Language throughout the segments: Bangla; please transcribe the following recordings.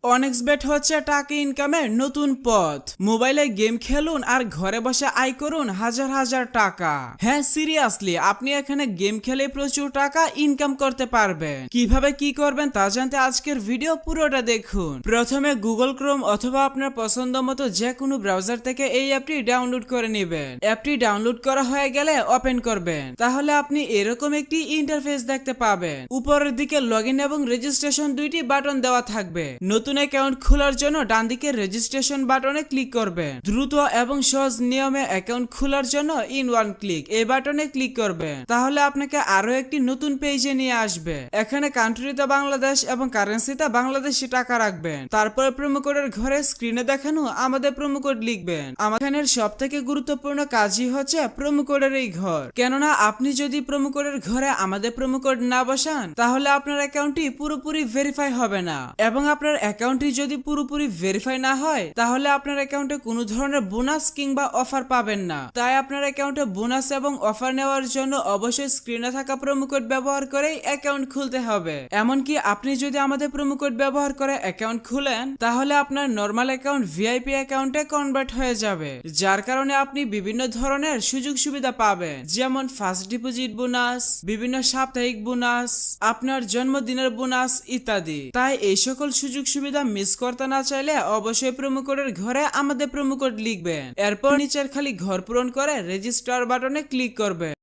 অনেক্সবেট হচ্ছে টাকা ইনকামের নতুন পথ। মোবাইলে গেম খেলুন আর ঘরে বসে আয় করুন হাজার হাজার টাকা। হ্যাঁ, সিরিয়াসলি, আপনি এখানে গেম খেলে প্রচুর টাকা ইনকাম করতে পারবেন। কিভাবে কি করবেন তা জানতে আজকের ভিডিও পুরোটা দেখুন। প্রথমে গুগল ক্রোম অথবা আপনার পছন্দ মতো যে কোনো ব্রাউজার থেকে এই অ্যাপটি ডাউনলোড করে নেবেন। অ্যাপটি ডাউনলোড করা হয়ে গেলে ওপেন করবেন। তাহলে আপনি এরকম একটি ইন্টারফেস দেখতে পাবেন। উপরের দিকে লগইন এবং রেজিস্ট্রেশন দুইটি বাটন দেওয়া থাকবে। নতুন অ্যাকাউন্ট খোলার জন্য ডান দিকে রেজিস্ট্রেশন বাটনে ক্লিক করবেন। দ্রুত এবং সহজ নিয়মে অ্যাকাউন্ট খোলার জন্য ইন ওয়ান ক্লিক এই বাটনে ক্লিক করবেন। তাহলে আপনাকে আরো একটি নতুন পেজে নিয়ে আসবে। এখানে কান্ট্রিতে বাংলাদেশ এবং কারেন্সিতে বাংলাদেশি টাকা রাখবেন। তারপরে প্রোমো কোডের ঘরে স্ক্রিনে দেখানো আমাদের প্রোমো কোড লিখবেন। আমাদের সব থেকে গুরুত্বপূর্ণ কাজই হচ্ছে প্রোমো কোডের এই ঘর, কেননা আপনি যদি প্রোমো কোডের ঘরে আমাদের প্রোমো কোড না বসান তাহলে আপনার অ্যাকাউন্টটি পুরোপুরি ভেরিফাই হবে না, এবং আপনার অ্যাকাউন্টটি যদি পুরোপুরি ভেরিফাই না হয় তাহলে আপনার অ্যাকাউন্টে কোনো ধরনের বোনাস কিংবা অফার পাবেন না। তাই আপনার অ্যাকাউন্টে বোনাস এবং অফার নেওয়ার জন্য অবশ্যই স্ক্রিনে থাকা প্রোমো কোড ব্যবহার করেই অ্যাকাউন্ট খুলতে হবে। এমনকি আপনি যদি আমাদের প্রোমো কোড ব্যবহার করে অ্যাকাউন্ট খুলেন তাহলে আপনার নরমাল অ্যাকাউন্ট ভিআইপি অ্যাকাউন্টে কনভার্ট হয়ে যাবে, যার কারণে আপনি বিভিন্ন ধরনের সুযোগ সুবিধা পাবেন, যেমন ফার্স্ট ডিপোজিট বোনাস, বিভিন্ন সাপ্তাহিক বোনাস, আপনার জন্মদিনের বোনাস ইত্যাদি। তাই এই সকল সুযোগ সুবিধা মিস করতে না চাইলে অবশ্যই প্রোমো কোডের ঘরে আমাদের প্রোমো কোড লিখবেন। এরপর নিচের খালি ঘর পূরণ করে রেজিস্টার বাটনে ক্লিক করবেন।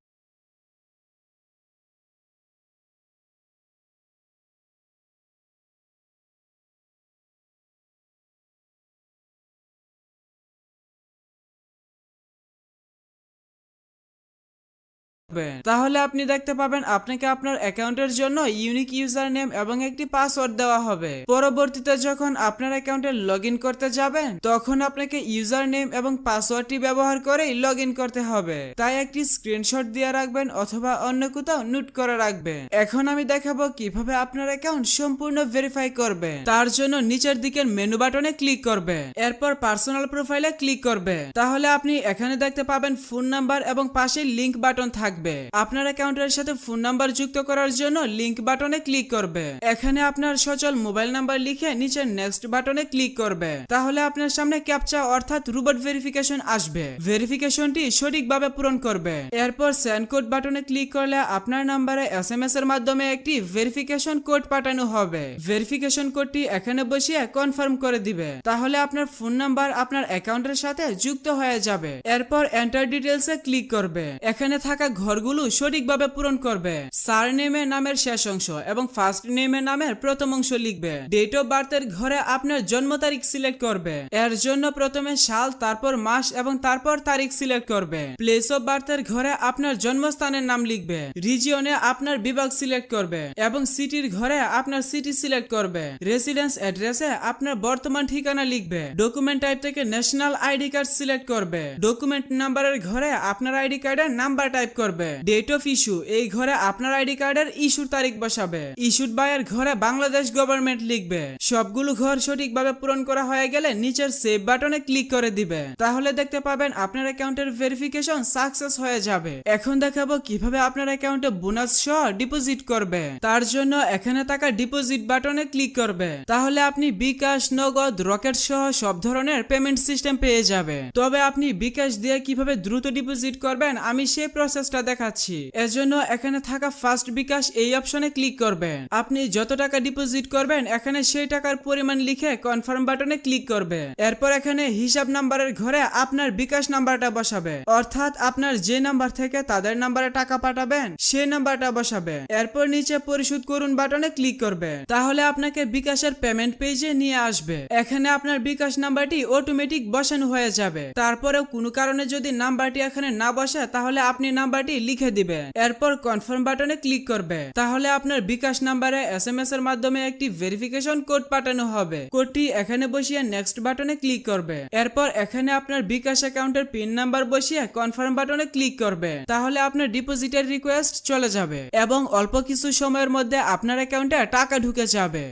তাহলে আপনি দেখতে পাবেন আপনাকে আপনার অ্যাকাউন্টের জন্য ইউনিক ইউজার নেম এবং একটি পাসওয়ার্ড দেওয়া হবে। পরবর্তীতে যখন আপনার অ্যাকাউন্টে লগইন করতে যাবেন তখন আপনাকে ইউজার নেম এবং পাসওয়ার্ডটি ব্যবহার করেই লগইন করতে হবে। তাই একটি স্ক্রিনশট দিয়ে রাখবেন অথবা অন্য কোথাও নোট করে রাখবেন। এখন আমি দেখাবো কিভাবে আপনার অ্যাকাউন্ট সম্পূর্ণ ভেরিফাই করবেন। তার জন্য নিচের দিকের মেনু বাটনে ক্লিক করবে, এরপর পার্সোনাল প্রোফাইলে ক্লিক করবে। তাহলে আপনি এখানে দেখতে পাবেন ফোন নাম্বার এবং পাশে লিংক বাটন থাকবে। আপনার অ্যাকাউন্টের সাথে ফোন নাম্বার যুক্ত করার জন্য লিংক বাটনে ক্লিক করবে। এখানে আপনার সচল মোবাইল নাম্বার লিখে নিচে নেক্সট বাটনে ক্লিক করবে। তাহলে আপনার সামনে ক্যাপচা অর্থাৎ রোবট ভেরিফিকেশন আসবে। ভেরিফিকেশনটি সঠিকভাবে পূরণ করবে। এরপর সেন্ড কোড বাটনে ক্লিক করলে আপনার নাম্বারে এসএমএস এর মাধ্যমে একটি ভেরিফিকেশন কোড পাঠানো হবে। ভেরিফিকেশন কোডটি এখানে বসিয়ে কনফার্ম করে দিবে। তাহলে আপনার ফোন নাম্বার আপনার অ্যাকাউন্টের সাথে যুক্ত হয়ে যাবে। এরপর এন্টার ডিটেইলসে ক্লিক করবে। এখানে থাকা ঘরগুলো সঠিকভাবে পূরণ করবে। সারনেমের নামের শেষ অংশ এবং ফার্স্ট নেমের নামের প্রথম অংশ লিখবে। ডেট অফ বার্থের ঘরে আপনার জন্ম তারিখ সিলেক্ট করবে। এর জন্য প্রথমে সাল, তারপর মাস এবং তারপর তারিখ সিলেক্ট করবে। প্লেস অফ বার্থের ঘরে আপনার জন্মস্থানের নাম লিখবে। রিজিয়নে আপনার বিভাগ সিলেক্ট করবে এবং সিটির ঘরে আপনার সিটি সিলেক্ট করবে। রেসিডেন্স অ্যাড্রেসে আপনার বর্তমান ঠিকানা লিখবে। ডকুমেন্ট টাইপ থেকে ন্যাশনাল আইডি কার্ড সিলেক্ট করবে। ডকুমেন্ট নাম্বারের ঘরে আপনার আইডি কার্ডের নাম্বার টাইপ করবে। ডেট অফ ইস্যু এই ঘরে আপনার আইডি কার্ডের ইস্যুর তারিখ বসাবে। ইস্যুড বাই এর ঘরে বাংলাদেশ গভর্নমেন্ট লিখবে। সবগুলো ঘর সঠিকভাবে পূরণ করা হয়ে গেলে নিচের সেভ বাটনে ক্লিক করে দিবে। তাহলে দেখতে পাবেন আপনার অ্যাকাউন্টের ভেরিফিকেশন সাকসেস হয়ে যাবে। এখন দেখাবো কিভাবে আপনার অ্যাকাউন্টে বোনাস সহ ডিপোজিট করবে। তার জন্য এখানে থাকা ডিপোজিট বাটনে ক্লিক করবে। তাহলে আপনি বিকাশ, নগদ, রকেট সহ সব ধরনের পেমেন্ট সিস্টেম পেয়ে যাবে। তবে আপনি বিকাশ দিয়ে কিভাবে দ্রুত ডিপোজিট করবেন আমি সেই প্রসেসটা দেখাচ্ছি। এজন্য এখানে থাকা ফার্স্ট বিকাশ এই অপশনে ক্লিক করবেন। আপনি যত টাকা ডিপোজিট করবেন এখানে সেই টাকার পরিমাণ লিখে কনফার্ম বাটনে ক্লিক করবে। এরপর এখানে হিসাব নাম্বারের ঘরে আপনার বিকাশ নাম্বারটা বসাবে, অর্থাৎ আপনার যে নাম্বার থেকে তাদের নাম্বারে টাকা পাঠাবেন সেই নাম্বারটা বসাবে। এরপর নিচে পরিশোধ করুন বাটনে ক্লিক করবে। তাহলে আপনাকে বিকাশের পেমেন্ট পেজে নিয়ে আসবে। এখানে আপনার বিকাশ নাম্বারটি অটোমেটিক বসানো হয়ে যাবে। তারপরেও কোনো কারণে যদি নাম্বারটি এখানে না বসে তাহলে আপনি নাম্বারটি লিখে দিবে। এরপর কনফার্ম বাটনে ক্লিক করবে। তাহলে আপনার বিকাশ নাম্বারে এসএমএস এর মাধ্যমে একটি ভেরিফিকেশন কোড পাঠানো হবে। কোডটি এখানে বসিয়ে নেক্সট বাটনে ক্লিক করবে। এরপর এখানে আপনার বিকাশ অ্যাকাউন্টের পিন নাম্বার বসিয়ে কনফার্ম বাটনে ক্লিক করবে। তাহলে আপনার ডিপোজিটের রিকোয়েস্ট চলে যাবে এবং অল্প কিছু সময়ের মধ্যে আপনার অ্যাকাউন্টে টাকা ঢুকে যাবে।